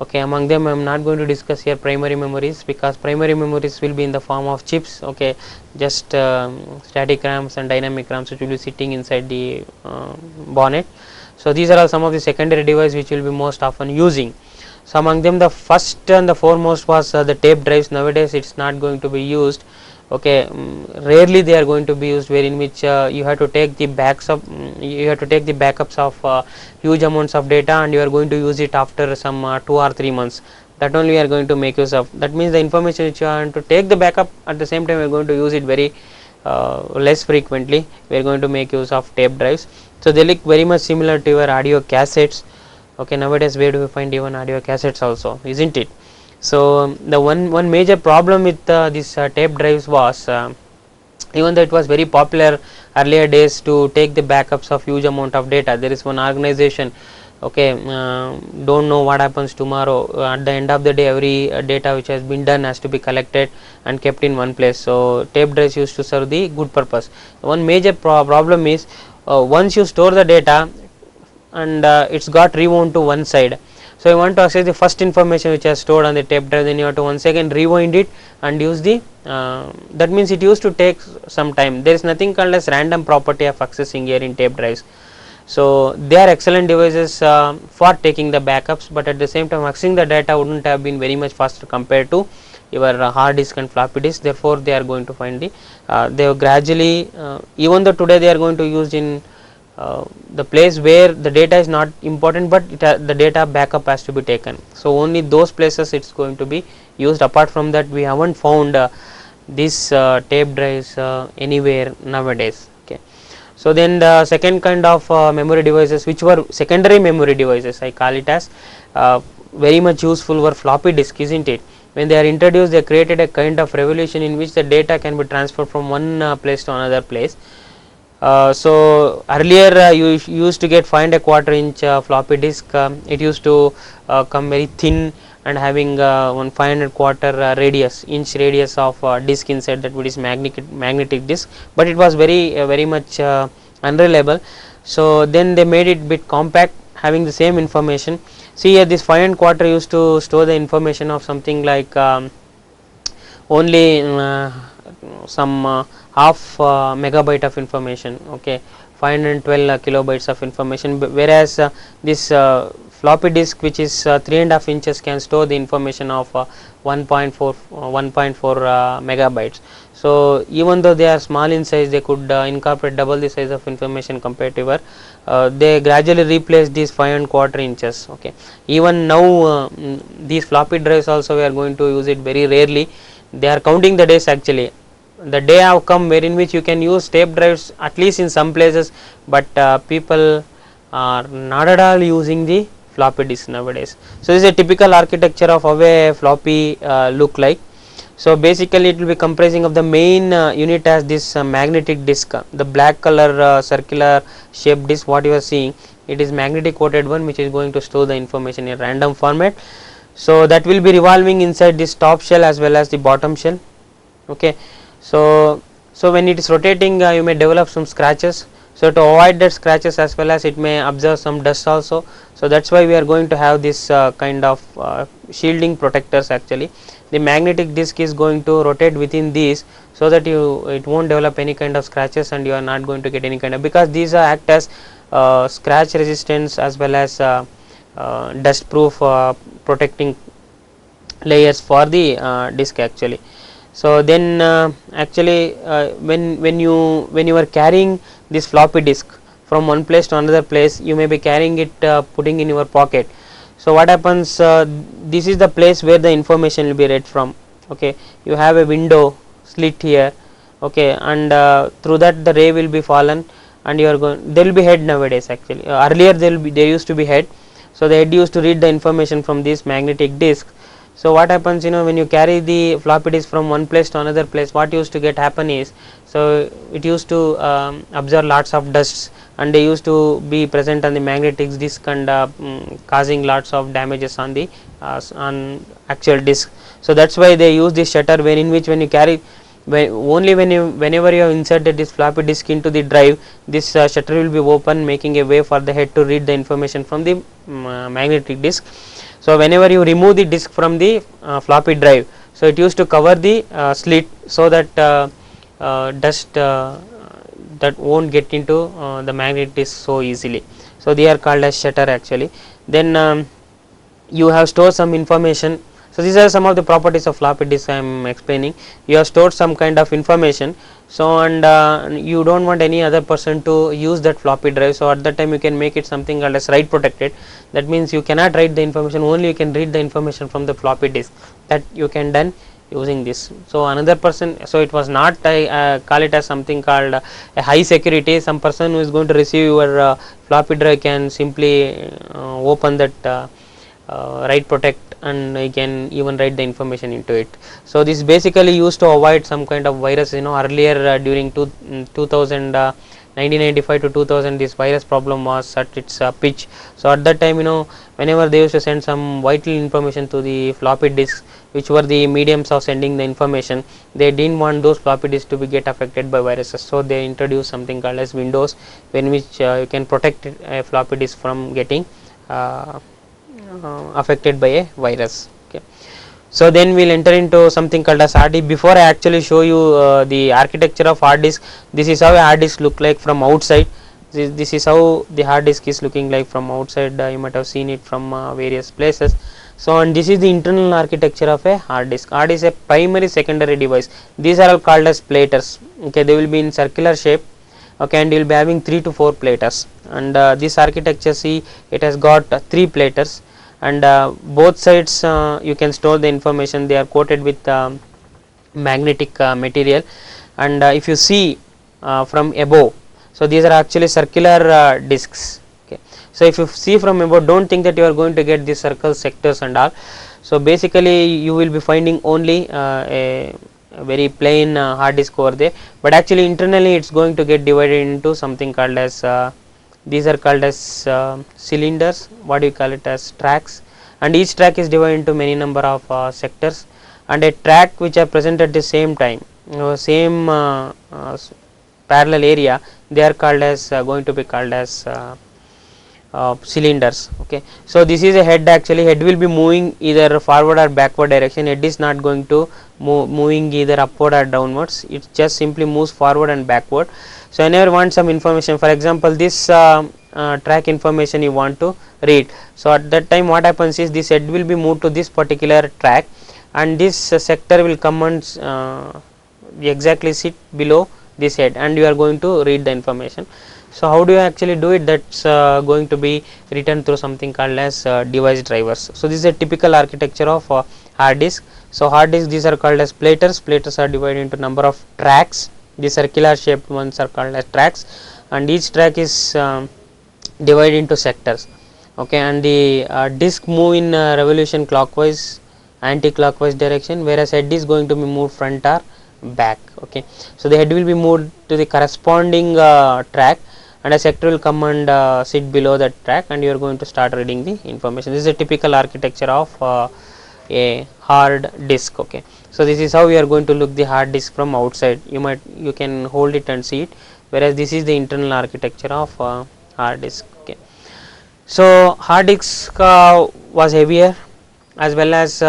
Okay, among them I am not going to discuss here primary memories, because primary memories will be in the form of chips. Okay, just static RAMs and dynamic RAMs which will be sitting inside the bonnet. So these are all some of the secondary devices which will be most often using. So among them, the first and the foremost was the tape drives. Nowadays it's not going to be used. Okay, rarely they are going to be used, wherein which you have to take the backups of huge amounts of data, and you are going to use it after some 2 or 3 months. That only we are going to make use of. That means the information which you want to take the backup, at the same time we are going to use it very less frequently. We are going to make use of tape drives. So they look very much similar to your audio cassettes. Okay, nowadays where do we find even audio cassettes also, isn't it? So the one major problem with this tape drives was, even though it was very popular earlier days to take the backups of huge amount of data, there is one organization, okay, don't know what happens tomorrow. At the end of the day, every data which has been done has to be collected and kept in one place. So tape drives used to serve the good purpose. One major problem is, once you store the data and it's got rewound to one side. So you want to access the first information which is stored on the tape drive, then you have to once again rewind it and use the that means it used to take some time. There is nothing called as random property of accessing here in tape drives. So they are excellent devices for taking the backups, but at the same time accessing the data wouldn't have been very much faster compared to your hard disk and floppy disk. Therefore they are going to find the they have gradually even though today they are going to use in the place where the data is not important, but the data backup has to be taken. So only those places it's going to be used. Apart from that, we haven't found these tape drives anywhere nowadays. Okay, so then the second kind of memory devices, which were secondary memory devices, I call it as, very much useful, were floppy disk, isn't it? When they are introduced, they created a kind of revolution in which the data can be transferred from one place to another place. So earlier you used to get 5¼ inch floppy disk. It used to come very thin and having one 5¼ inch radius of disk inside, that would is magnetic disk, but it was very much unreliable. So then they made it bit compact, having the same information. See here, this 5¼ used to store the information of something like only some half megabyte of information. Okay, 512 kilobytes of information, whereas this floppy disk, which is 3½ inches, can store the information of 1.4 megabytes. So even though they are small in size, they could incorporate double the size of information compared to your they gradually replace these 5¼ inches. Okay, even now these floppy drives also we are going to use it very rarely. They are counting the days. Actually the day have come wherein which you can use tape drives at least in some places, but people are not at all using the floppy disk nowadays. So this is a typical architecture of how a floppy look like. So basically it will be comprising of the main unit as this magnetic disk, the black color circular shaped disk what you are seeing, it is magnetic coated one, which is going to store the information in random format. So that will be revolving inside this top shell as well as the bottom shell. Okay, so So when it is rotating, you may develop some scratches. So to avoid that scratches, as well as it may absorb some dust also. So that's why we are going to have this kind of shielding protectors. Actually, the magnetic disc is going to rotate within these, so that it won't develop any kind of scratches, and you are not going to get any kind of, because these are act as scratch resistance as well as dust proof protecting layers for the disk actually. So then actually when you are carrying this floppy disk from one place to another place, you may be carrying it putting in your pocket. So what happens, this is the place where the information will be read from. Okay, you have a window slit here. Okay, and through that the ray will be fallen, and you are going, there will be head nowadays actually. Earlier there used to be head. So the head used to read the information from this magnetic disk. So what happens, when you carry the floppy disk from one place to another place, what used to get happen is, so it used to absorb lots of dust, and they used to be present on the magnetic disk, and causing lots of damages on the on actual disk. So that's why they use this shutter, in which when you carry, whenever you have inserted this floppy disk into the drive, this shutter will be open, making a way for the head to read the information from the magnetic disk. So whenever you remove the disk from the floppy drive, so it used to cover the slit, so that dust that won't get into the magnetic disk so easily. So they are called as shutter actually. Then you have stored some information. So these are some of the properties of floppy disk I am explaining. You have stored some kind of information, so and you don't want any other person to use that floppy drive. So at that time you can make it something called as write protected. That means you cannot write the information, only you can read the information from the floppy disk. That you can done using this. So another person, so it was not, I call it as something called a high security. Some person who is going to receive your floppy drive can simply open that write protect, and you can even write the information into it. So this is basically used to avoid some kind of virus. Earlier during 1995 to 2000, this virus problem was at its pitch. So at that time, whenever they used to send some vital information to the floppy disks, which were the mediums of sending the information, they didn't want those floppy disks to be get affected by viruses. So they introduced something called as Windows, in which you can protect a floppy disk from getting affected by a virus. Okay. So then we'll enter into something called as hard disk. Before I actually show you the architecture of hard disk, this is how a hard disk look like from outside. This is how the hard disk is looking like from outside. You might have seen it from various places. So and this is the internal architecture of a hard disk. Hard is a primary secondary device. These are all called as platers. Okay, they will be in circular shape. Okay, and you will be having 3 to 4 platers, and this architecture, see, it has got 3 platers, and both sides you can store the information. They are coated with magnetic material, and if you see from above, so these are actually circular discs. Okay, so if you see from above, don't think that you are going to get these circle sectors and all. So basically you will be finding only a very plain hard disk over there, but actually internally it's going to get divided into something called as these are called as cylinders, what do you call it, as tracks, and each track is divided into many number of sectors, and a track which are present at the same time, same parallel area, they are called as going to be called as cylinders. Okay, so this is a head. Actually head will be moving either forward or backward direction. Head is not going to moving either upward or downwards, it just simply moves forward and backward. So whenever you want some information, for example this track information you want to read, so at that time what happens is this head will be moved to this particular track, and this sector will come and exactly sit below this head, and you are going to read the information. So how do you actually do it? That's going to be written through something called as device drivers. So this is a typical architecture of hard disk. So hard disk, these are called as platers. Platers are divided into number of tracks. The circular shaped ones are called as tracks, and each track is divided into sectors. Okay, and the disk move in revolution clockwise, anti-clockwise direction, whereas head is going to be moved front or back. Okay, so the head will be moved to the corresponding track, and a sector will come and sit below that track, and you are going to start reading the information. This is a typical architecture of a hard disk. Okay, So this is how we are going to look the hard disk from outside. You can hold it and see it, whereas this is the internal architecture of hard disk. Okay. So hard disk was heavier, as well as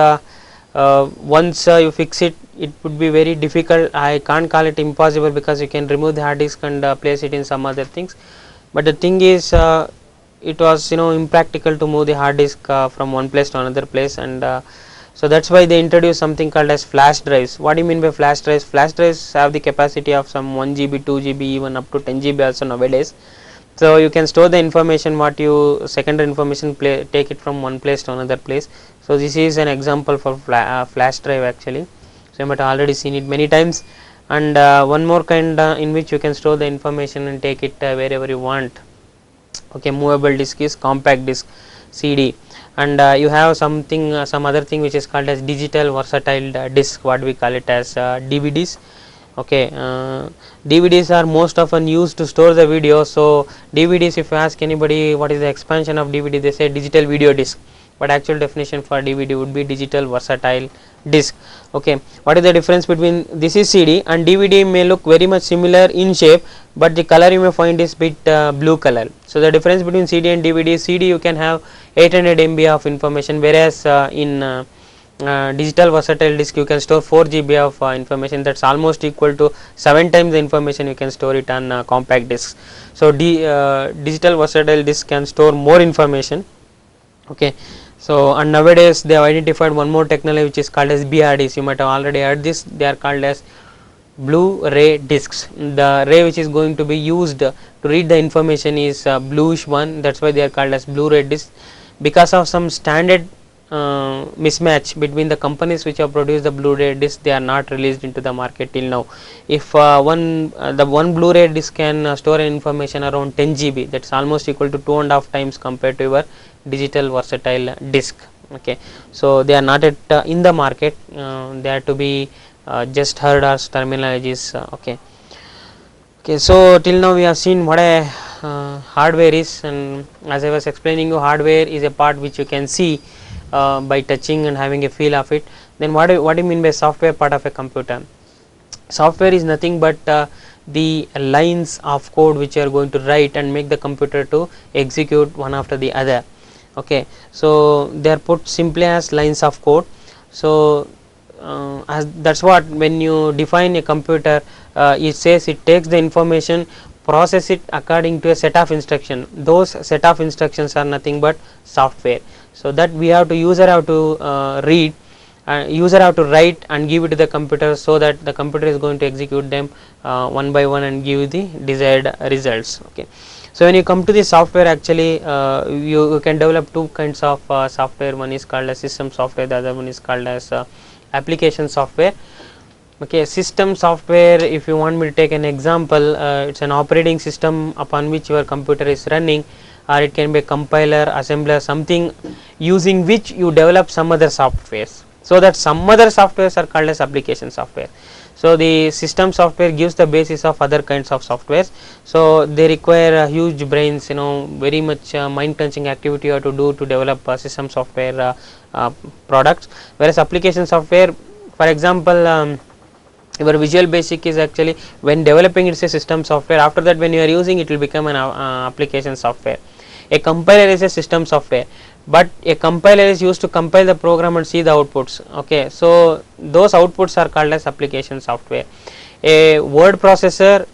once you fix it, it would be very difficult. I can't call it impossible, because you can remove the hard disk and place it in some other things, but the thing is it was impractical to move the hard disk from one place to another place, and so that's why they introduced something called as flash drives. What do you mean by flash drives? Flash drives have the capacity of some 1 GB, 2 GB, even up to 10 GB also nowadays. So you can store the information, what you secondary information, take it from one place to another place. So this is an example for flash drive actually. So you might have already seen it many times. And one more kind in which you can store the information and take it wherever you want. Okay, movable disk is compact disk, CD. And you have something some other thing which is called as digital versatile disk, what we call it as DVDs. Okay, DVDs are most often used to store the video. So DVDs, if you ask anybody what is the expansion of DVD, they say digital video disc, but actual definition for DVD would be digital versatile disc. Okay, what is the difference between this is CD and DVD? May look very much similar in shape, but the color you may find is bit blue color. So the difference between CD and DVD: CD you can have 800 MB of information, whereas in digital versatile disk you can store 4 GB of information. That's almost equal to 7 times the information you can store it on compact disks. So digital versatile disk can store more information. Okay, so and nowadays they have identified one more technology which is called as BRDs. You might have already heard this. They are called as Blu-ray discs. The ray which is going to be used to read the information is bluish one. That's why they are called as Blu-ray discs. Because of some standard mismatch between the companies which have produced the Blu-ray disc, they are not released into the market till now. If the one Blu-ray disc can store information around 10 GB, that's almost equal to 2.5 times compared to your digital versatile disc. Okay, so they are not at in the market. They are to be just heard as terminologies. Okay, so till now we have seen what a hardware is, and as I was explaining you, hardware is a part which you can see by touching and having a feel of it. Then what do you mean by software part of a computer? Software is nothing but the lines of code which you are going to write and make the computer to execute one after the other. Okay, so they are put simply as lines of code. So as that's what, when you define a computer, it says it takes the information, process it according to a set of instructions. Those set of instructions are nothing but software. So that we have to user have to read, user have to write and give it to the computer, so that the computer is going to execute them one by one and give the desired results. Okay, so when you come to the software, actually you can develop two kinds of software. One is called as system software, the other one is called as application software. Okay, system software, if you want me to take an example, it's an operating system upon which your computer is running, or it can be a compiler, assembler, something using which you develop some other softwares. So that some other softwares are called as application software. So the system software gives the basis of other kinds of softwares. So they require huge brains, very much mind crunching activity you have to do to develop system software products. Whereas application software, for example, your Visual Basic is actually, when developing, it's a system software. After that, when you are using it, will become an application software. A compiler is a system software, but a compiler is used to compile the program and see the outputs. Okay, so those outputs are called as application software. A word processor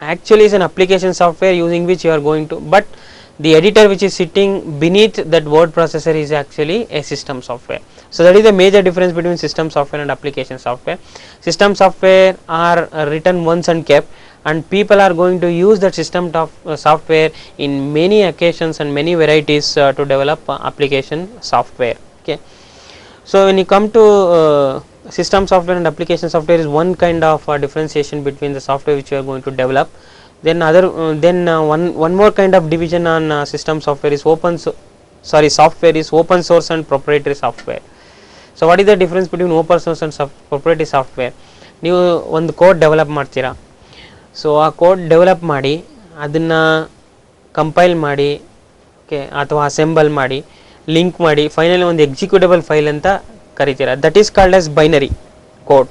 actually is an application software using which you are going to, but the editor which is sitting beneath that word processor is actually a system software. So that is the major difference between system software and application software. System software are written once and kept, and people are going to use that system software in many occasions and many varieties to develop application software. Okay, so when you come to system software and application software, is one kind of differentiation between the software which you are going to develop. Then one more kind of division on system software is software is open source and proprietary software. So what is the difference between open source and proprietary software? ನೀವು ಒಂದು code develop ಮಾಡ್ತೀರಾ. So ಆ code develop ಮಾಡಿ ಅದನ್ನು compile ಮಾಡಿ, okay, ಅಥವಾ assemble ಮಾಡಿ, link ಮಾಡಿ, ಫೈನಲಿ ಒಂದು ಎಕ್ಸಿಕ್ಯೂಟಬಲ್ ಫೈಲ್ ಅಂತ ಕರಿತೀರಾ. That is called as binary code.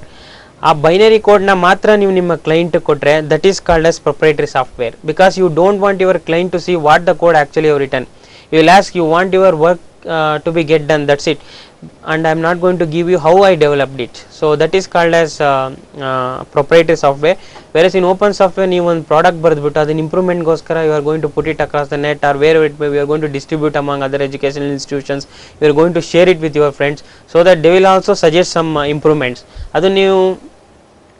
ಆ ಬೈನರಿ ಕೋಡ್ನ ಮಾತ್ರ ನೀವು ನಿಮ್ಮ ಕ್ಲೈಂಟ್ ಕೊಟ್ಟರೆ that is called as proprietary software, because you don't want your client to see what the code actually you return. You will ask you want your work to be get done, that's it, and I am not going to give you how I developed it. So that is called as proprietary software. Whereas in open software ನೀವು ಒಂದು product ಬರೆದ್ಬಿಟ್ಟು ಅದನ್ನ ಇಂಪ್ರೂವ್ಮೆಂಟ್ಗೋಸ್ಕರ you are going to put it across the net or wherever it may be, you are going to distribute among other educational institutions, you are going to share it with your friends so that they will also suggest some improvements. ಅದು ನೀವು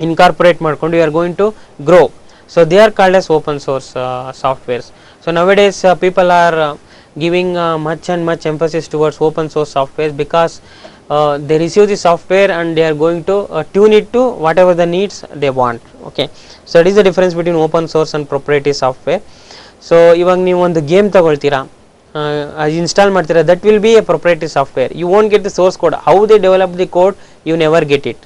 incorporate ಮಾಡ್ಕೊಂಡು you are going to grow. So they are called as open source softwares. So nowadays people are giving much and much emphasis towards open source softwares, because they receive the software and they are going to tune it to whatever the needs they want. Okay, so that is the difference between open source and proprietary software. So ಇವಾಗ ನೀವು ಒಂದು game ತಗೊಳ್ತೀರಾ, install ಮಾಡ್ತೀರಾ, that will be a proprietary software. You won't get the source code, how they develop the code you never get it.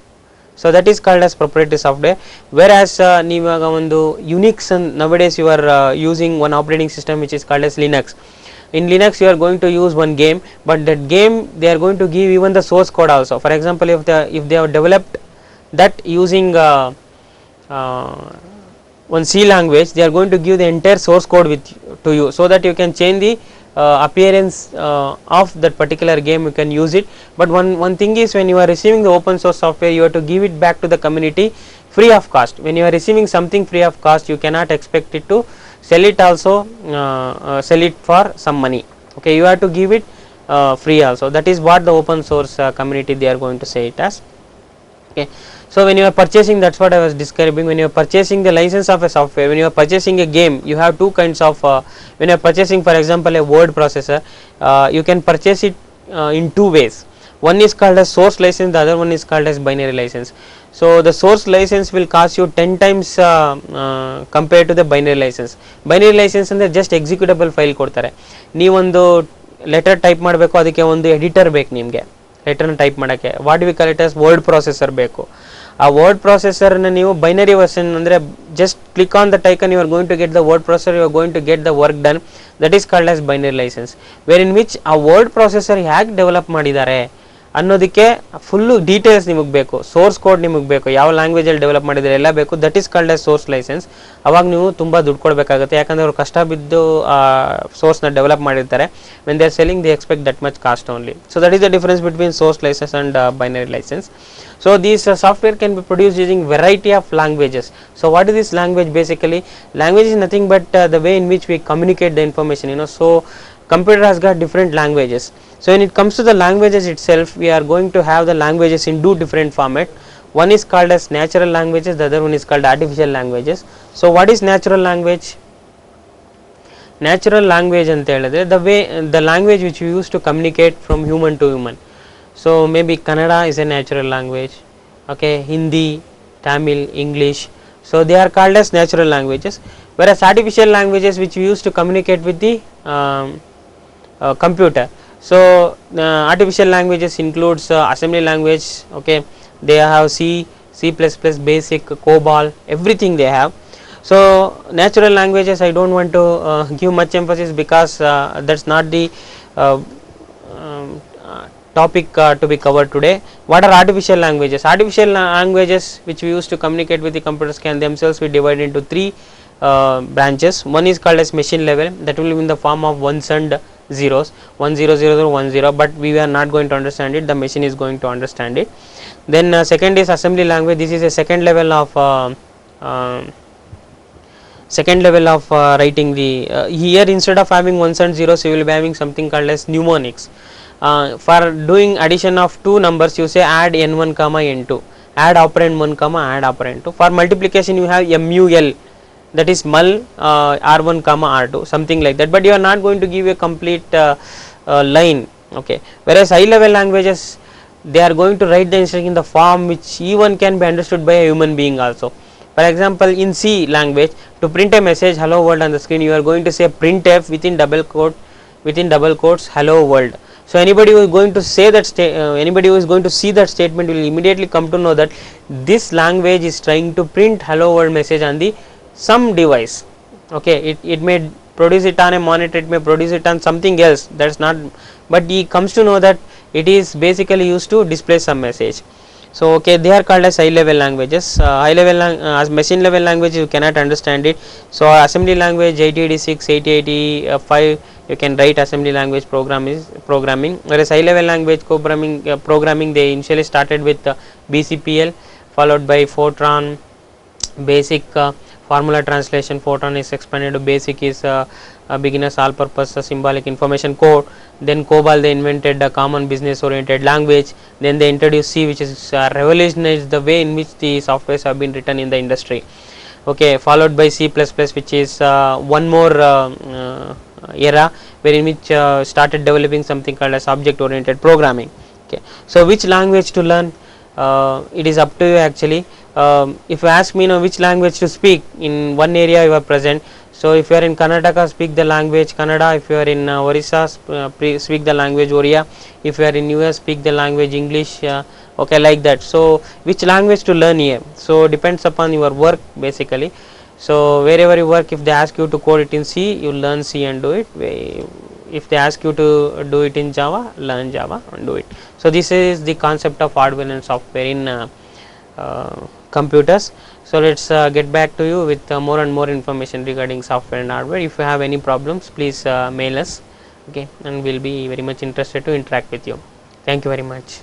So that is called as proprietary software. Whereas ನೀವಾಗ ಒಂದು Unix, and nowadays you are using one operating system which is called as Linux. In Linux you are going to use one game, but that game they are going to give even the source code also. For example, if they have developed that using one C language, they are going to give the entire source code to you, so that you can change the appearance of that particular game, you can use it. But one thing is, when you are receiving the open source software, you have to give it back to the community free of cost. When you are receiving something free of cost, you cannot expect it to sell it also, sell it for some money. Okay, you have to give it free also. That is what the open source community they are going to say it as. Okay, so when you are purchasing, that's what I was describing, when you are purchasing the license of a software, when you are purchasing a game, you have two kinds of when you are purchasing, for example, a word processor, you can purchase it in two ways. One is called as source license, the other one is called as binary license. So the source license will cost you 10 times compared to the binary license. Binary license ಅಂದ್ರೆ just executable file ಕೊಡ್ತಾರೆ. ನೀವೊಂದು letter type ಮಾಡಬೇಕು, ಅದಕ್ಕೆ ಒಂದು editor ಬೇಕು ನಿಮಗೆ ಲೆಟರ್ನ type ಮಾಡೋಕ್ಕೆ. What we call it as word processor ಬೇಕು. ಆ ವರ್ಡ್ ಪ್ರೊಸೆಸರ್ನ ನೀವು ಬೈನರಿ ವರ್ಷನ್ ಅಂದರೆ just click on that icon, you are going to get the word processor, you are going to get the work done. That is called as binary licence, where in which ಆ word processor ಹೇಗೆ develop ಮಾಡಿದ್ದಾರೆ ಅನ್ನೋದಕ್ಕೆ full details ನಿಮಗೆ ಬೇಕು, source code ನಿಮಗೆ ಬೇಕು, ಯಾವ ಲ್ಯಾಂಗ್ವೇಜಲ್ಲಿ develop ಮಾಡಿದರೆ ಎಲ್ಲ ಬೇಕು. ದಟ್ ಈಸ್ ಕಾಲ್ಡ್ ಆಸ್ ಸೋರ್ಸ್ ಲೈಸೆನ್ಸ್. ಅವಾಗ ನೀವು ತುಂಬ ದುಡ್ಡು ಕೊಡಬೇಕಾಗುತ್ತೆ, ಯಾಕಂದರೆ ಅವರು ಕಷ್ಟ ಬಿದ್ದು ಸೋರ್ಸ್ನ ಡೆವಲಪ್ ಮಾಡಿರ್ತಾರೆ. When they are selling they expect that much cost only. So that is the difference between source licence and binary licence. So these software can be produced using variety of languages. So what is this language? Basically, language is nothing but the way in which we communicate the information, you know. So computer has got different languages. So when it comes to the languages itself, we are going to have the languages in two different format. One is called as natural languages, the other one is called artificial languages. So what is natural language? Natural language anta helidre the language which we use to communicate from human to human. So maybe Kannada is a natural language, okay, Hindi, Tamil, English. So they are called as natural languages. Whereas artificial languages which we use to communicate with the computer. So artificial languages includes assembly language, okay, they have C, C++, basic, COBOL, everything they have. So natural languages I don't want to give much emphasis, because that's not the topic to be covered today. What are artificial languages? Artificial languages which we use to communicate with the computers can themselves be divided into three branches. One is called as machine level, that will be in the form of ones and zeros, 1 0 0 0 1 0, but we are not going to understand it, the machine is going to understand it. Then second is assembly language. This is a second level of writing the here instead of having ones and zeros, you will be having something called as mnemonics. For doing addition of two numbers, you say add n1 comma n2, add operand 1 comma add operand 2. For multiplication you have mul, that is mul r1 comma r2, something like that, but you are not going to give a complete line, okay. Whereas high level languages, they are going to write the instruction in the form which even can be understood by a human being also. For example, in C language, to print a message hello world on the screen, you are going to say printf within double quotes hello world. So anybody who is going to say that anybody who is going to see that statement will immediately come to know that this language is trying to print hello world message on the some device, okay. It may produce it on a monitor, it may produce it on something else, that's not, but he comes to know that it is basically used to display some message. So okay, they are called as high level languages. As machine level language you cannot understand it. So assembly language 8086, 8085 you can write assembly language programming. Whereas high level language programming they initially started with BCPL, followed by Fortran, basic formula translation. Fortran is expanded to basic is beginners all purpose symbolic information code. Then COBOL they invented a common business oriented language. Then they introduced C, which is revolutionized the way in which the softwares have been written in the industry. Okay, followed by C++, which is one more era wherein which started developing something called as object oriented programming. Okay, so which language to learn, it is up to you actually. If you ask me now which language to speak in one area you are present, so if you are in Karnataka, speak the language Kannada. If you are in Orissa, speak the language Oriya. If you are in US, speak the language English. Okay, like that. So which language to learn here, so depends upon your work basically. So wherever you work, if they ask you to code it in C, you learn C and do it. If they ask you to do it in Java, learn Java and do it. So this is the concept of hardware and software in computers. So let's get back to you with more and more information regarding software and hardware. If you have any problems, please mail us, okay, and we'll be very much interested to interact with you. Thank you very much.